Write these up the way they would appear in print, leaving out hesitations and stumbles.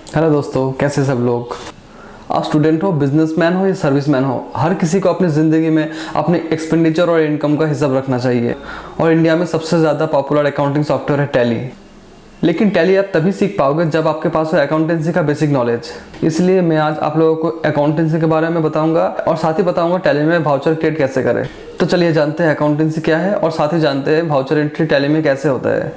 Hello दोस्तों, कैसे सब लोग। आप स्टूडेंट हो, बिजनेसमैन हो या सर्विसमैन हो, हर किसी को अपनी ज़िंदगी में अपने एक्सपेंडिचर और इनकम का हिसाब रखना चाहिए। और इंडिया में सबसे ज़्यादा पॉपुलर अकाउंटिंग सॉफ्टवेयर है टैली। लेकिन टैली आप तभी सीख पाओगे जब आपके पास हो अकाउंटेंसी का बेसिक नॉलेज। इसलिए मैं आज आप लोगों को अकाउंटेंसी के बारे में बताऊंगा और साथ ही बताऊंगा टैली में वाउचर क्रिएट कैसे करें। तो चलिए जानते हैं अकाउंटेंसी क्या है और साथ ही जानते हैं वाउचर एंट्री टैली में कैसे होता है।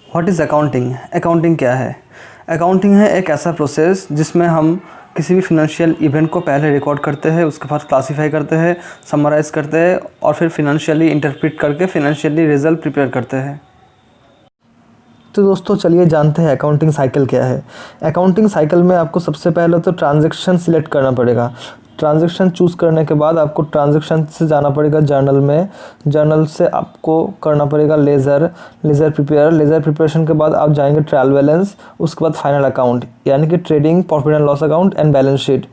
What is accounting? अकाउंटिंग क्या है? अकाउंटिंग है एक ऐसा प्रोसेस जिसमें हम किसी भी फिनेंशियल इवेंट को पहले रिकॉर्ड करते हैं, उसके बाद क्लासीफाई करते हैं, समराइज़ करते हैं और फिर फिनेंशियली इंटरप्रेट करके फिनेंशियली रिजल्ट प्रिपेयर करते हैं। तो दोस्तों चलिए जानते हैं अकाउंटिंग साइकिल क्या है। अकाउंटिंग साइकिल में आपको सबसे पहले तो ट्रांजैक्शन सिलेक्ट करना पड़ेगा। ट्रांजैक्शन चूज़ करने के बाद आपको ट्रांजैक्शन से जाना पड़ेगा जर्नल में। जर्नल से आपको करना पड़ेगा लेज़र प्रिपरेशन के बाद आप जाएंगे ट्रायल बैलेंस, उसके बाद फाइनल अकाउंट यानी कि trading, profit and loss account and balance sheet.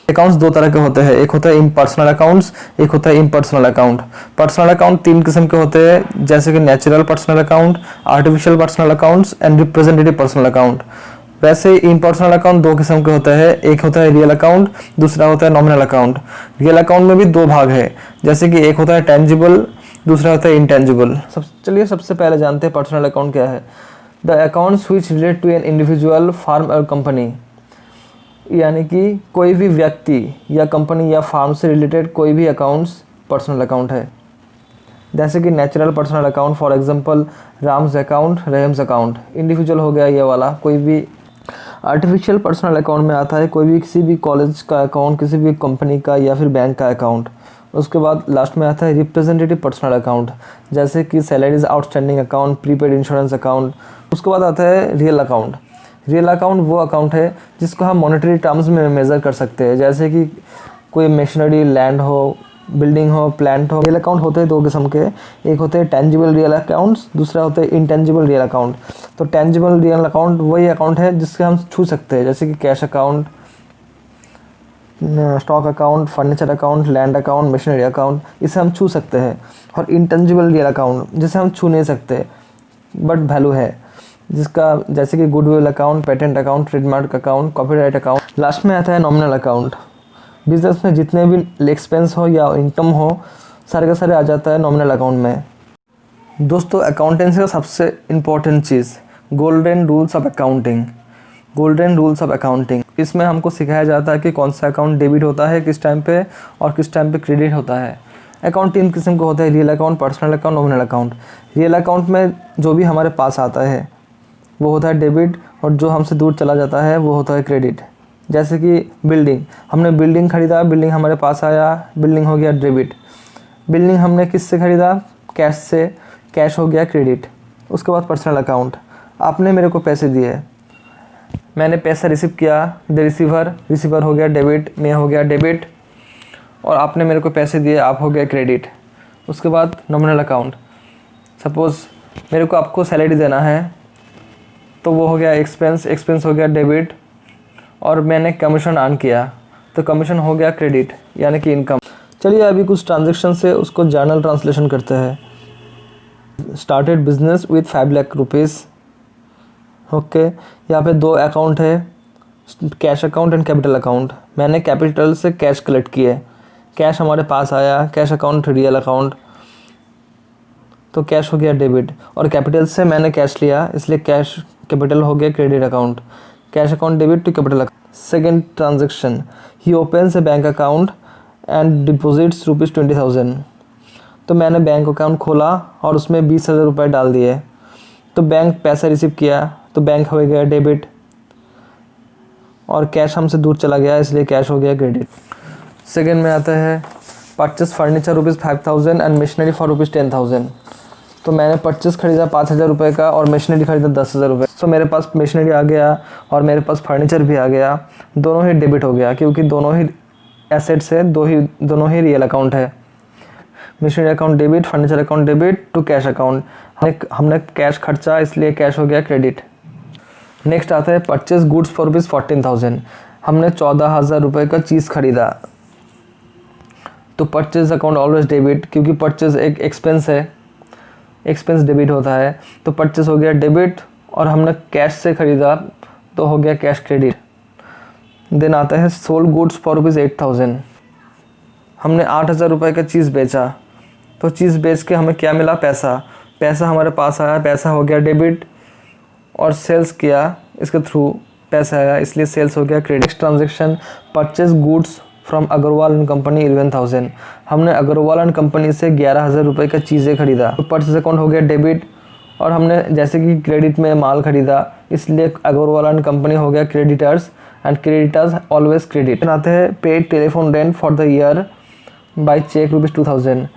Accounts दो तरह के होते हैं, एक होता है इम्पर्सनल अकाउंट्स, एक होता है इम्पर्सनल अकाउंट। पर्सनल अकाउंट तीन किस्म के होते हैं, जैसे कि natural personal account, artificial personal accounts and representative personal account. वैसे इम्पर्सनल अकाउंट दो किस्म के होते हैं, एक होता है रियल अकाउंट, दूसरा होता है नॉमिनल अकाउंट। रियल अकाउंट में भी दो भाग है, जैसे कि एक होता है टेंजिबल, दूसरा होता है इंटेंजिबल। चलिए सबसे पहले जानते हैं पर्सनल अकाउंट क्या है। The accounts which relate to an individual, firm और कंपनी, यानी कि कोई भी व्यक्ति या कंपनी या फार्म से रिलेटेड कोई भी अकाउंट्स पर्सनल अकाउंट है। जैसे कि natural personal account, for example Ram's account, Rahim's account, individual हो गया ये वाला कोई भी। आर्टिफिशियल पर्सनल अकाउंट में आता है कोई भी किसी भी कॉलेज का अकाउंट, किसी भी कंपनी का या फिर बैंक का अकाउंट। उसके बाद लास्ट में आता है रिप्रेजेंटेटिव पर्सनल अकाउंट, जैसे कि salaries outstanding account, prepaid insurance account. उसके बाद आता है रियल अकाउंट। रियल अकाउंट वो अकाउंट है जिसको हम मॉनेटरी टर्म्स में मेज़र कर सकते हैं, जैसे कि कोई मशीनरी, लैंड हो, बिल्डिंग हो, प्लांट हो। रियल अकाउंट होते हैं दो किस्म के, एक होते हैं टेंजिबल रियल अकाउंट्स, दूसरा होता है इंटेंजिबल रियल अकाउंट। तो टेंजिबल रियल अकाउंट वही अकाउंट है जिससे हम छू सकते हैं, जैसे कि cash account, stock account, furniture account, land account, machinery account, इसे हम छू सकते हैं। और इंटेंजिबल रियल अकाउंट जिसे हम छू नहीं सकते बट वैल्यू है, जिसका जैसे कि goodwill account, patent account, trademark account, copyright account. Last में आता है नॉमिनल अकाउंट। बिजनेस में जितने भी एक्सपेंस हो या इनकम हो, सारे का सारे आ जाता है नॉमिनल अकाउंट में। दोस्तों अकाउंटेंसी का सबसे important cheese golden rules of accounting. Golden rules of accounting, इसमें हमको सिखाया जाता है कि कौन सा अकाउंट डेबिट होता है किस टाइम पे और किस टाइम पे क्रेडिट होता है। अकाउंट तीन किस्म के होते हैं, real account, personal account, nominal account. Real account में जो भी हमारे पास आता है वो होता है डेबिट, और जो हमसे दूर चला जाता है वो होता है क्रेडिट। जैसे कि बिल्डिंग, हमने बिल्डिंग ख़रीदा, बिल्डिंग हमारे पास आया, बिल्डिंग हो गया डेबिट। बिल्डिंग हमने किससे ख़रीदा? कैश से, कैश हो गया क्रेडिट। उसके बाद पर्सनल अकाउंट, आपने मेरे को पैसे दिए, मैंने पैसा रिसीव किया, द रिसीवर, रिसीवर हो गया डेबिट, मैं हो गया डेबिट, और आपने मेरे को पैसे दिए, आप हो गया क्रेडिट। उसके बाद नॉमिनल अकाउंट, सपोज़ मेरे को आपको सैलरी देना है तो वो हो गया एक्सपेंस, एक्सपेंस हो गया डेबिट, और मैंने कमीशन अर्न किया तो कमीशन हो गया क्रेडिट यानी कि इनकम। चलिए अभी कुछ ट्रांजैक्शन से उसको जर्नल ट्रांसलेशन करते हैं। Started business with 5 lakh rupees. Okay, यहाँ पे दो अकाउंट है, cash account and capital account. मैंने कैपिटल से कैश कलेक्ट किए, कैश हमारे पास आया, कैश अकाउंट रियल अकाउंट, तो कैश हो गया डेबिट। और कैपिटल से मैंने कैश लिया, इसलिए कैश कैपिटल हो गया credit account. Cash account debit to capital account. Second transaction, he opens a bank account and deposits ₹20,000। तो मैंने बैंक अकाउंट खोला और उसमें 20,000 रुपये डाल दिए, तो बैंक पैसा रिसीव किया, तो बैंक हो गया डेबिट, और कैश हमसे दूर चला गया इसलिए कैश हो गया क्रेडिट। सेकेंड में आता है purchase furniture ₹5,000 and machinery for ₹10,000। तो मैंने परचेस खरीदा 5,000 रुपये का और मशीनरी खरीदा 10,000 रुपये। तो मेरे पास मशीनरी आ गया और मेरे पास फर्नीचर भी आ गया, दोनों ही डेबिट हो गया क्योंकि दोनों ही एसेट्स है, दोनों ही रियल अकाउंट है। Machinery account debit, furniture account debit to cash account. हमने कैश खर्चा इसलिए कैश हो गया क्रेडिट। नेक्स्ट आता है परचेस गुड्स फॉर ₹14,000। हमने 14,000 रुपये का चीज़ ख़रीदा, तो परचेज अकाउंट ऑलवेज डेबिट, क्योंकि परचेज एक एक्सपेंस है, एक्सपेंस डेबिट होता है, तो परचेज हो गया डेबिट। और हमने कैश से ख़रीदा तो हो गया कैश क्रेडिट। देन आता है सोल्ड गुड्स फॉर ₹8,000, हमने 8,000 रुपये का चीज़ बेचा, तो चीज़ बेच के हमें क्या मिला, पैसा, पैसा हमारे पास आया, पैसा हो गया डेबिट। और सेल्स किया इसके थ्रू, पैसा आया, इसलिए सेल्स हो गया credit. Next transaction, purchase goods from Agarwal and company 11,000, हमने अग्रवाल एंड कंपनी से 11,000 रुपये का चीज़ें खरीदा, तो परचेज अकाउंट हो गया डेबिट। और हमने जैसे कि क्रेडिट में माल खरीदा, इसलिए अग्रवाल एंड कंपनी हो गया creditors, and creditors always credit. आते हैं paid telephone rent for the year by cheque ₹2,000,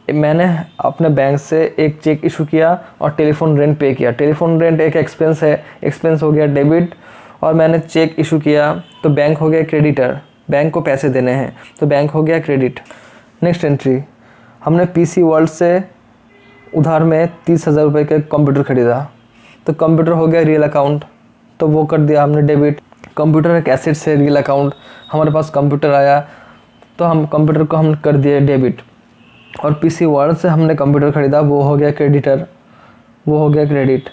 मैंने अपने बैंक से एक चेक इशू किया और टेलीफोन रेंट पे किया। टेलीफोन रेंट एक एक्सपेंस है, एक्सपेंस हो गया डेबिट। और मैंने चेक इशू किया तो बैंक हो गया क्रेडिटर, बैंक को पैसे देने हैं, तो बैंक हो गया क्रेडिट। नेक्स्ट एंट्री, हमने पीसी वर्ल्ड से उधार में 30,000 रुपये का कंप्यूटर ख़रीदा, तो कंप्यूटर हो गया रियल अकाउंट, तो वो कर दिया हमने डेबिट। कंप्यूटर एक एसेट से रियल अकाउंट, हमारे पास कंप्यूटर आया तो हम कंप्यूटर को हम कर दिए डेबिट। और पीसी वर्ल्ड से हमने कंप्यूटर ख़रीदा, वो हो गया क्रेडिटर, वो हो गया credit.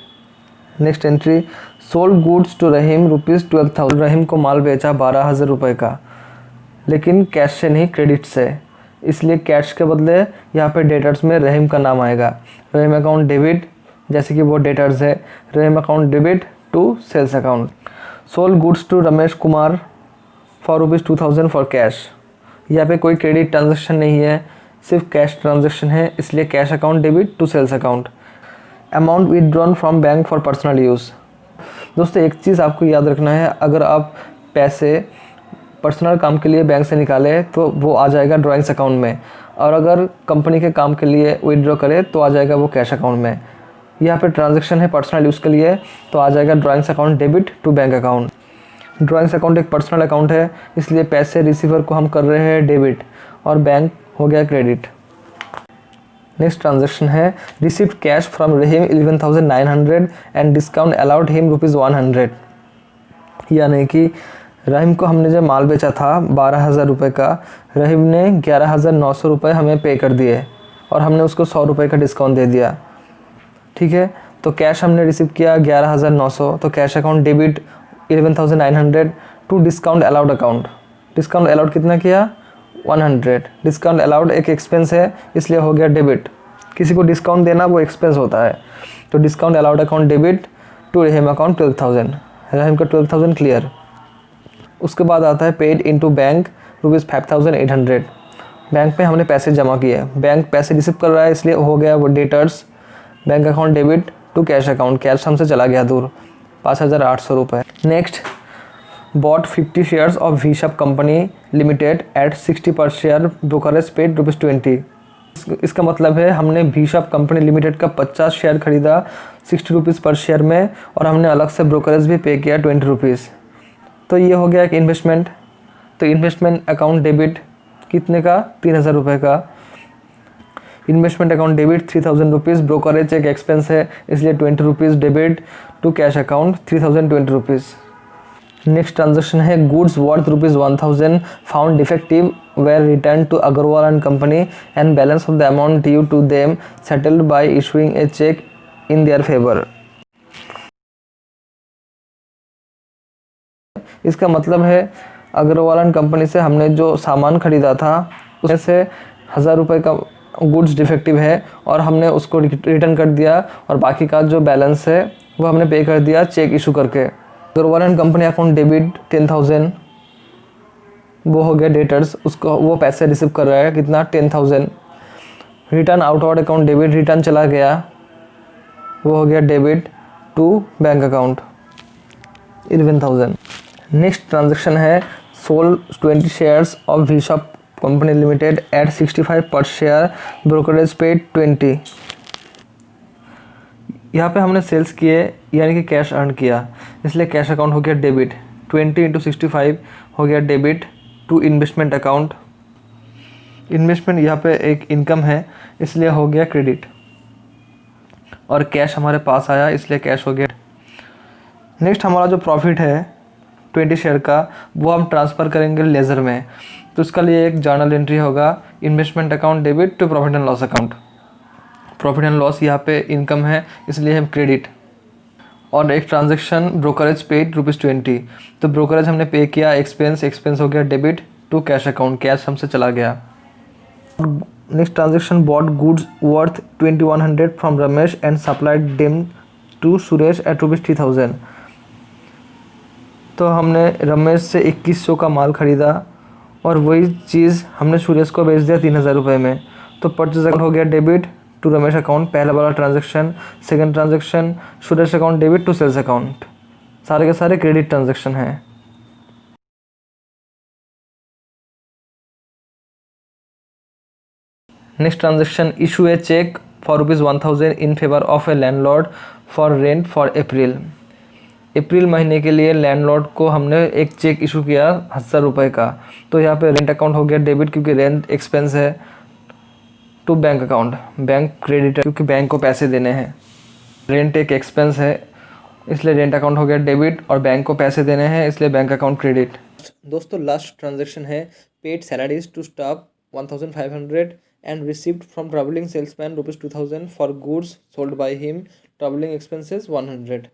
Next entry, sold goods to Rahim ₹12,000, Rahim को माल बेचा 12,000 रुपये का, लेकिन कैश से नहीं, क्रेडिट से, इसलिए कैश के बदले यहाँ पे डेटर्स में रहीम का नाम आएगा। रहीम अकाउंट डेबिट, जैसे कि वो डेटर्स है, Rahim account debit to sales account. Sold goods to Ramesh Kumar for ₹2,000 for cash, यहाँ पे कोई क्रेडिट ट्रांजेक्शन नहीं है, सिर्फ कैश ट्रांजेक्शन है, इसलिए cash account debit to sales account. Amount withdrawn from bank for personal use, दोस्तों एक चीज़ आपको याद रखना है, अगर आप पैसे पर्सनल काम के लिए बैंक से निकाले तो वो आ जाएगा ड्राइंग्स अकाउंट में, और अगर कंपनी के काम के लिए विदड्रॉ करे तो आ जाएगा वो कैश अकाउंट में। यहाँ पे ट्रांजैक्शन है पर्सनल यूज़ के लिए, तो आ जाएगा drawings account debit to bank account. Drawings account एक पर्सनल अकाउंट है, इसलिए पैसे रिसीवर को हम कर रहे हैं डेबिट, और बैंक हो गया क्रेडिट। नेक्स्ट ट्रांजैक्शन है received cash from Rahim 11,900 and discount allowed him ₹100, यानी कि रहीम को हमने जब माल बेचा था 12,000 रुपये का, रहीम ने 11,900 रुपये हमें पे कर दिए और हमने उसको 100 रुपये का डिस्काउंट दे दिया, ठीक है। तो कैश हमने रिसीव किया 11,900, तो cash account debit 11,900 to discount allowed account. Discount allowed कितना किया 100, डिस्काउंट अलाउड एक एक्सपेंस है, इसलिए हो गया डेबिट। किसी को डिस्काउंट देना वो एक्सपेंस होता है, तो discount allowed account debit to Rahim account 12,000, Rahim का 12,000 क्लियर। उसके बाद आता है पेड इनटू बैंक ₹5,800, बैंक में हमने पैसे जमा किए, बैंक पैसे रिसीव कर रहा है, इसलिए हो गया वो debtors, bank account debit to cash account, cash हमसे चला गया दूर 5,800 रुपये। Next, bought 50 shares of Vishap company limited at 60 per share, brokerage paid ₹20। इसका मतलब है हमने वीशप कंपनी लिमिटेड का 50 शेयर खरीदा 60 रुपीज़ पर शेयर में, और हमने अलग से ब्रोकरेज भी पे किया 20 रुपीज़। तो ये हो गया एक इन्वेस्टमेंट। तो इन्वेस्टमेंट अकाउंट डेबिट कितने का 3,000 रुपये का, investment account debit 3,000 rupees, brokerage एक एक्सपेंस है, इसलिए 20 rupees debit to cash account 3,020 rupees. Next transaction है goods worth ₹1,000 found defective were return to Agarwal and company and balance of the amount due to them settled by issuing a cheque in their favour. इसका मतलब है Agarwal and company से हमने जो सामान खरीदा था उसमें से 1,000 रुपये का गुड्स डिफेक्टिव है और हमने उसको रिटर्न कर दिया, और बाकी का जो बैलेंस है वो हमने पे कर दिया चेक इशू करके। Agarwal and company account debit 10,000, वो हो गया डेटर्स, उसको वो पैसे रिसीव कर रहा है कितना 10,000। Return outward account debit, return चला गया, वो हो गया debit to bank account 11,000। Next transaction है sold 20 shares of Vishap company limited at 65 per share, brokerage paid 20। यहाँ पे हमने सेल्स किए यानी कि कैश अर्न किया, इसलिए कैश अकाउंट हो गया डेबिट, 20 × 65 हो गया debit to investment account. Investment यहाँ पे एक इनकम है, इसलिए हो गया क्रेडिट, और कैश हमारे पास आया इसलिए कैश हो गया। नेक्स्ट हमारा जो प्रॉफिट है 20 शेयर का, वो हम ट्रांसफ़र करेंगे लेज़र में। तो उसका लिए एक जर्नल एंट्री होगा, investment account debit to profit and loss account. Profit and loss यहाँ पे इनकम है, इसलिए हम क्रेडिट। और एक ट्रांजेक्शन ब्रोकरेज पेड ₹20। तो ब्रोकरेज हमने पे किया, एक्सपेंस हो गया debit to cash account, cash हमसे चला गया। Next transaction bought goods worth 2100 from Ramesh and supplied them to Suresh at ₹3000। तो हमने रमेश से 2100 का माल ख़रीदा और वही चीज़ हमने सुरेश को बेच दिया 3000 रुपये में। तो परचेज अकाउंट हो गया डेबिट टू रमेश अकाउंट, पहला वाला transaction. Second transaction Suresh account debit to sales account, सारे के सारे क्रेडिट ट्रांजेक्शन हैं। Next transaction issue a cheque for ₹1000 in favour of a landlord for rent for April महीने के लिए लैंडलॉर्ड को हमने एक चेक इशू किया 1000 रुपये का। तो यहाँ पे रेंट अकाउंट हो गया डेबिट क्योंकि रेंट एक्सपेंस है, to bank account, bank credit क्योंकि बैंक को पैसे देने हैं। रेंट एक एक्सपेंस है इसलिए रेंट अकाउंट हो गया डेबिट, और बैंक को पैसे देने हैं इसलिए बैंक अकाउंट क्रेडिट। दोस्तों लास्ट ट्रांजेक्शन है paid salaries to staff 1500 and received from travelling salesman ₹2000 for goods sold by him, travelling expenses 100।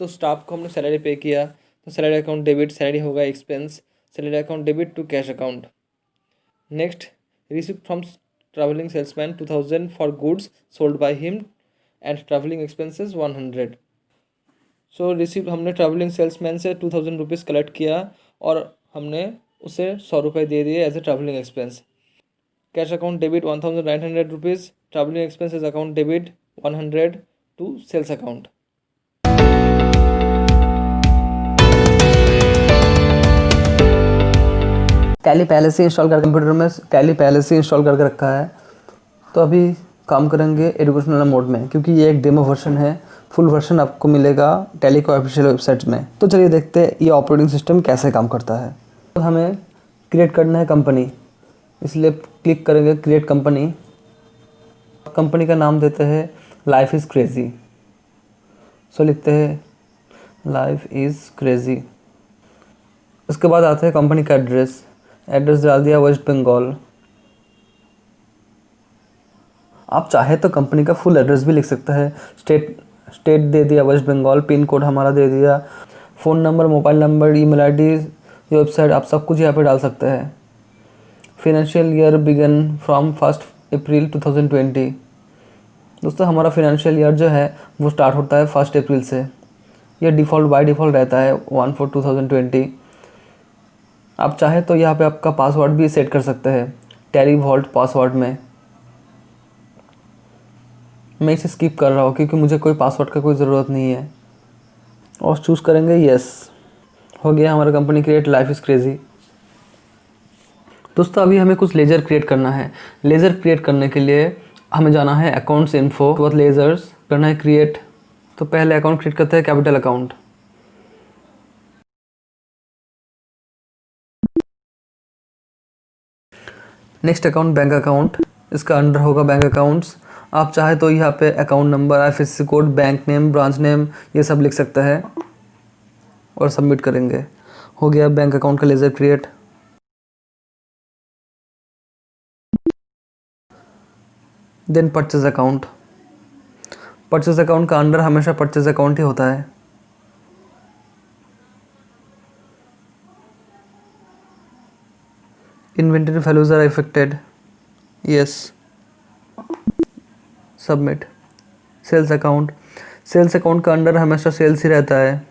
तो स्टाफ को हमने सैलरी पे किया, तो सैलरी अकाउंट डेबिट, सैलरी होगा expense, salary account debit to cash account. Next receive from travelling salesman 2000 for goods sold by him and travelling expenses 100। So receive हमने travelling salesman से 2000 rupees collect किया और हमने उसे 100 रुपये दे दिए as a travelling expense. Cash account debit 1900 rupees, travelling expenses account debit 100 to sales account. Tally पहले से इंस्टॉल कर कंप्यूटर में टैली पहले से इंस्टॉल करके रखा है। तो अभी काम करेंगे एजुकेशनल मोड में क्योंकि ये एक डेमो वर्जन है, फुल वर्जन आपको मिलेगा टैली को ऑफिशियल वेबसाइट में। तो चलिए देखते हैं ये ऑपरेटिंग सिस्टम कैसे काम करता है। तो हमें क्रिएट करना है कंपनी, इसलिए क्लिक करेंगे क्रिएट कंपनी। कंपनी का नाम देते हैं लाइफ इज़ क्रेज़ी। सो लिखते हैं लाइफ इज़ क्रेज़ी। उसके बाद आता है कंपनी का एड्रेस, एड्रेस डाल दिया वेस्ट बंगाल। आप चाहे तो कंपनी का फुल एड्रेस भी लिख सकते हैं। स्टेट दे दिया वेस्ट बंगाल, पिन कोड हमारा दे दिया, phone number, mobile number, email ID, website, आप सब कुछ यहाँ पे डाल सकते हैं। फिनेंशियल ईयर बिगन फ्रॉम 1 अप्रैल 2020। दोस्तों हमारा फिनेंशियल ईयर जो है वो स्टार्ट होता है 1 अप्रैल से। ये डिफ़ॉल्ट बाय डिफ़ॉल्ट रहता है 1/4/2020। आप चाहे तो यहाँ पे आपका पासवर्ड भी सेट कर सकते हैं टैली वॉल्ट पासवर्ड में। मैं इसे स्किप कर रहा हूँ क्योंकि मुझे कोई पासवर्ड का कोई ज़रूरत नहीं है, और चूज़ करेंगे यस। हो गया हमारा company create, life is crazy. दोस्तों अभी हमें कुछ लेज़र क्रिएट करना है। लेज़र क्रिएट करने के लिए हमें जाना है अकाउंट्स इन्फो, तो लेज़र्स करना है क्रिएट। तो पहले अकाउंट क्रिएट करते हैं capital account. Next account bank account, इसका अंडर होगा बैंक अकाउंट्स। आप चाहे तो यहाँ पे account number, IFSC code, bank name, branch name, ये सब लिख सकते हैं और सबमिट करेंगे। हो गया बैंक अकाउंट का ledger create. Then purchase account. Purchase account का अंडर हमेशा परचेज अकाउंट ही होता है। Inventory values are affected, yes, submit. Sales account, sales account का अंडर हमेशा सेल्स ही रहता है।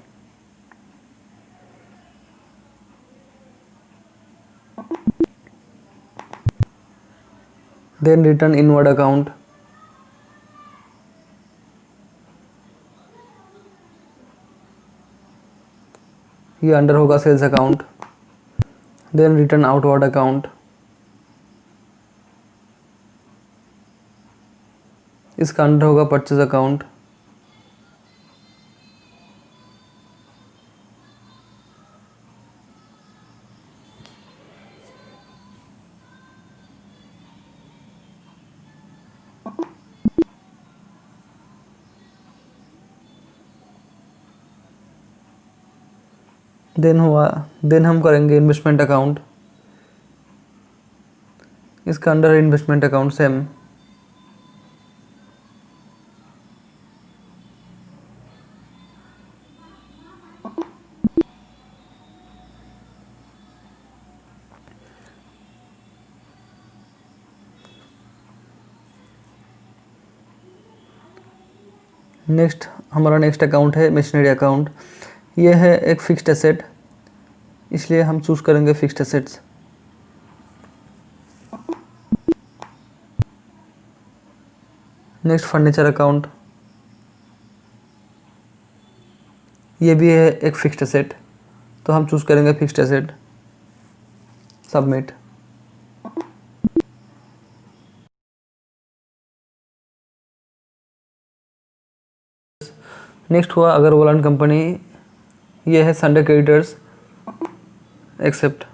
देन रिटर्न इनवर्ड अकाउंट, ये अंडर होगा sales account. Then return outward account, इसका अंडर होगा परचेज अकाउंट। देन हम करेंगे इन्वेस्टमेंट अकाउंट। इसका अंडर इन्वेस्टमेंट अकाउंट सेम। हमारा नेक्स्ट अकाउंट है मशीनरी अकाउंट। ये है एक फिक्स्ड एसेट, इसलिए हम चूज करेंगे fixed assets. Next furniture account, ये भी है एक फिक्स्ड एसेट, तो हम चूज करेंगे फिक्स्ड एसेट। सबमिट। नेक्स्ट हुआ अग्रवाल एंड कंपनी, ये है sundry creditors, accept.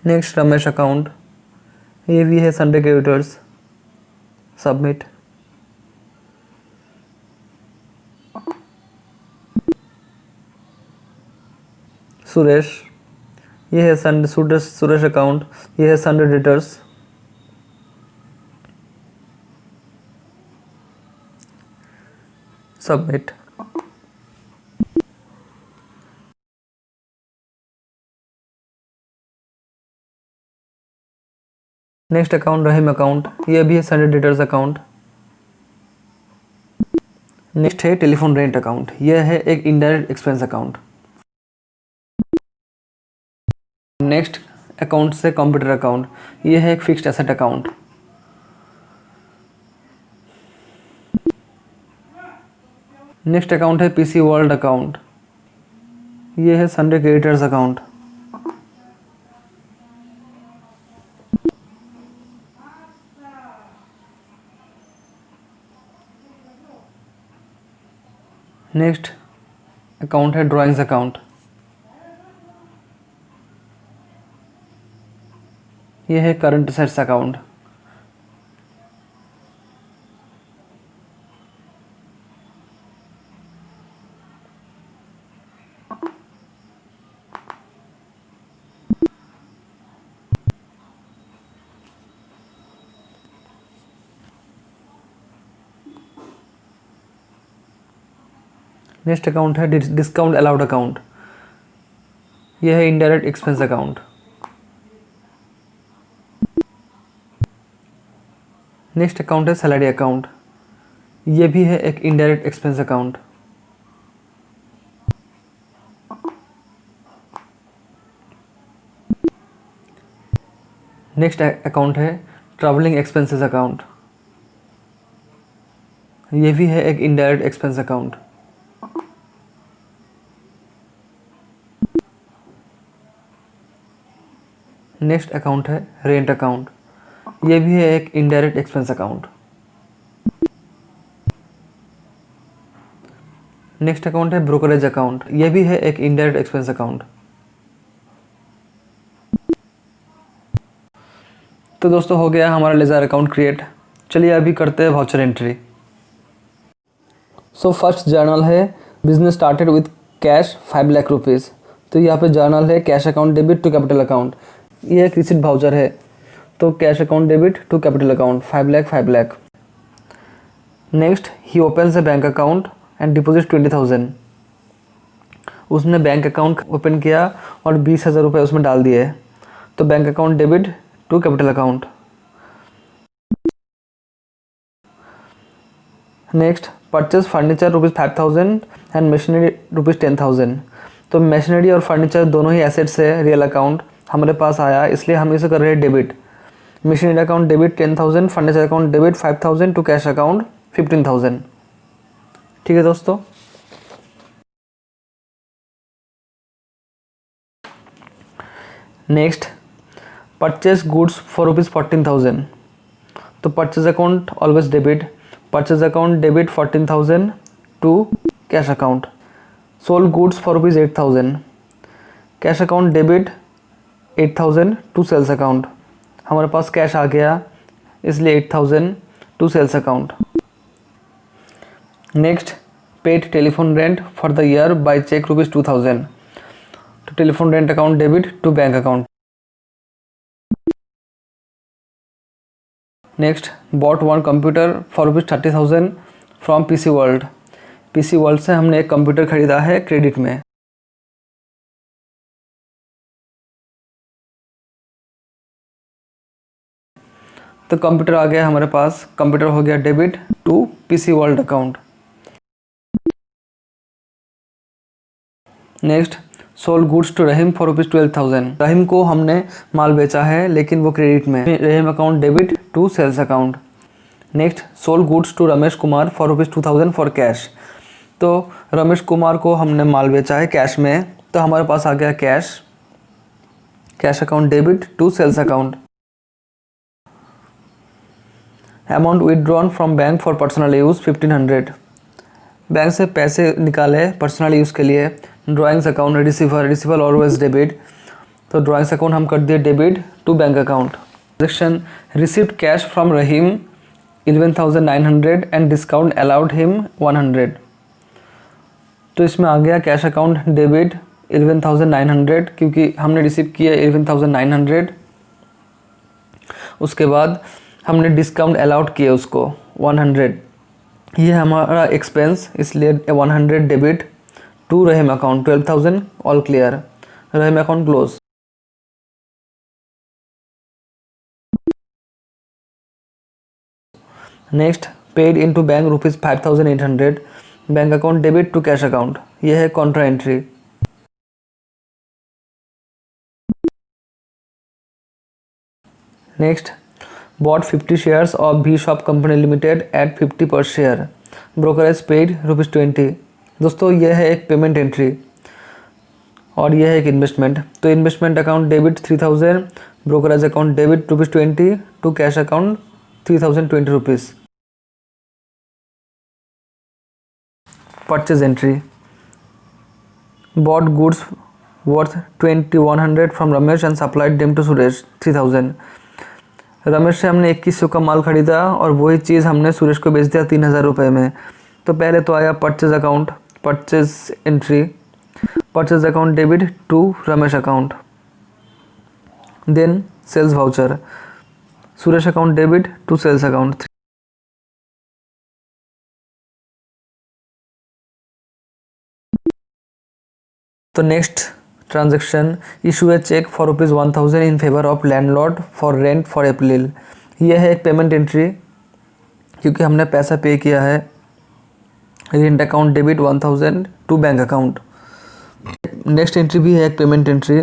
Next Ramesh account, ये भी है संडे क्रेडिटर्स, सबमिट। सुरेश, ये है सुरेश अकाउंट, ये है sundry creditors, submit. Next account Rahim account, ये भी है संडे क्रेडिटर्स अकाउंट। नेक्स्ट है टेलीफोन रेंट अकाउंट, यह है एक indirect expense account. Next account से कंप्यूटर अकाउंट, यह है एक fixed asset account. Next account है पीसी वर्ल्ड अकाउंट, यह है sundry creditors account. Next account है ड्राइंग्स अकाउंट, यह है current assets account. Next account है डिस्काउंट अलाउड अकाउंट, यह है indirect expense account. Next account है सैलरी अकाउंट, यह भी है एक indirect expense account. Next account है ट्रैवलिंग एक्सपेंसेस अकाउंट, यह भी है एक indirect expense account. Next account है रेंट अकाउंट, यह भी है एक indirect expense account. Next account है ब्रोकरेज अकाउंट, यह भी है एक इनडायरेक्ट एक्सपेंस अकाउंट। तो दोस्तों हो गया हमारा लेजर अकाउंट क्रिएट। चलिए अभी करते हैं voucher entry. So first journal है business started with cash 5 lakh rupees. तो यहाँ पे जर्नल है cash account debit to capital account, ये एक रिसिट वाउचर है। तो cash account debit to capital account 5 lakh. Next he opens a bank account and deposit 20,000। उसने बैंक अकाउंट ओपन किया और 20,000 रुपये उसमें डाल दिए। तो bank account debit to capital account. Next purchase furniture ₹5,000 and machinery ₹10,000। तो मशीनरी और फर्नीचर दोनों ही एसेट्स है, रियल अकाउंट हमारे पास आया, इसलिए हम इसे कर रहे हैं debit. Machinery account debit 10,000, furniture account debit 5,000 to cash account 15,000। ठीक है दोस्तों। Next purchase goods for ₹14,000। तो purchase account always debit, purchase account debit 14,000 to cash account. Sold goods for ₹8,000, cash account debit 8,000 to sales account. हमारे पास cash आ गया इसलिए 8,000 to sales account. Next, paid telephone rent for the year by cheque ₹2000, तो telephone rent account debit to bank account. Next, bought one computer for ₹30,000 from PC World, PC World से हमने एक computer खरीदा है credit में। तो computer आ गया हमारे पास, कंप्यूटर हो गया debit to PC world account. Next, sold goods to Rahim for ₹12,000, Rahim को हमने माल बेचा है लेकिन वो क्रेडिट में, Rahim account debit to sales account. Next, sold goods to Ramesh Kumar for ₹2,000 for cash, तो रमेश कुमार को हमने माल बेचा है कैश में, तो हमारे पास आ गया cash, cash account debit to sales account. Amount withdrawn from bank for personal use 1500, bank से पैसे निकाले पर्सनल यूज़ के लिए। Drawings account receiver, receiver always debit, तो ड्राइंग्स अकाउंट हम कर दिए debit to bank account. Transaction, received cash from Rahim 11,900 and discount allowed him 100, तो इसमें आ गया कैश अकाउंट डेबिट 11,900 क्योंकि हमने रिसीव किया 11,900, उसके बाद हमने डिस्काउंट अलाउड किया उसको 100, ये हमारा एक्सपेंस, इसलिए 100 debit to Rahim account 12,000 all clear, Rahim account close. Next, paid into bank ₹5,800, bank account debit to cash account, यह है contra entry. Next, bought 50 shares of B shop company limited at 50 per share, brokerage paid ₹20। दोस्तों यह है एक payment entry और यह है एक इन्वेस्टमेंट, तो investment account debit 3000, brokerage account debit ₹20 to cash account 3020 rupees. Purchase entry, bought goods worth 2100 from Ramesh and supplied them to Suresh 3000, Ramesh से हमने 2100 का माल खरीदा और वही चीज़ हमने सुरेश को बेच दिया 3000 रुपये में। तो पहले तो आया purchase account, purchase entry, purchase account debit to Ramesh account, then sales voucher, Suresh account debit to sales account. तो next transaction, issue a cheque for ₹1000 in favour of landlord for rent for April, यह है एक payment entry क्योंकि हमने पैसा pay किया है। Rent account debit 1000 to bank account. Next entry भी है एक payment entry,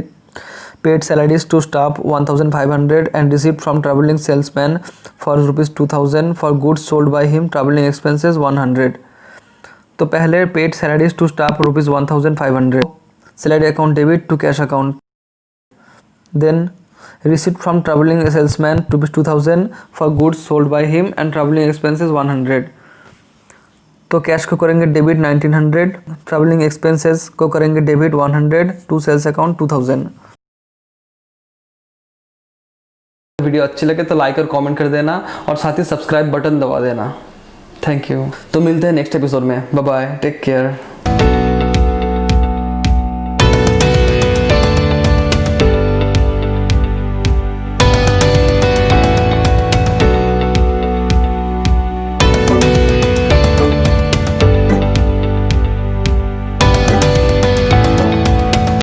paid salaries to staff 1500 and received from travelling salesman for ₹2000 for goods sold by him, travelling expenses 100, तो पहले paid salaries to staff ₹1500, salary account debit to cash account, then received from travelling salesman ₹2000 for goods sold by him and travelling expenses 100, तो cash को करेंगे debit 1900, travelling expenses को करेंगे debit 100 to sales account 2000। Video अच्छी लगे तो like और comment कर देना और साथ ही सब्सक्राइब बटन दबा देना। Thank you. तो मिलते हैं नेक्स्ट एपिसोड में, बाय बाय, टेक केयर।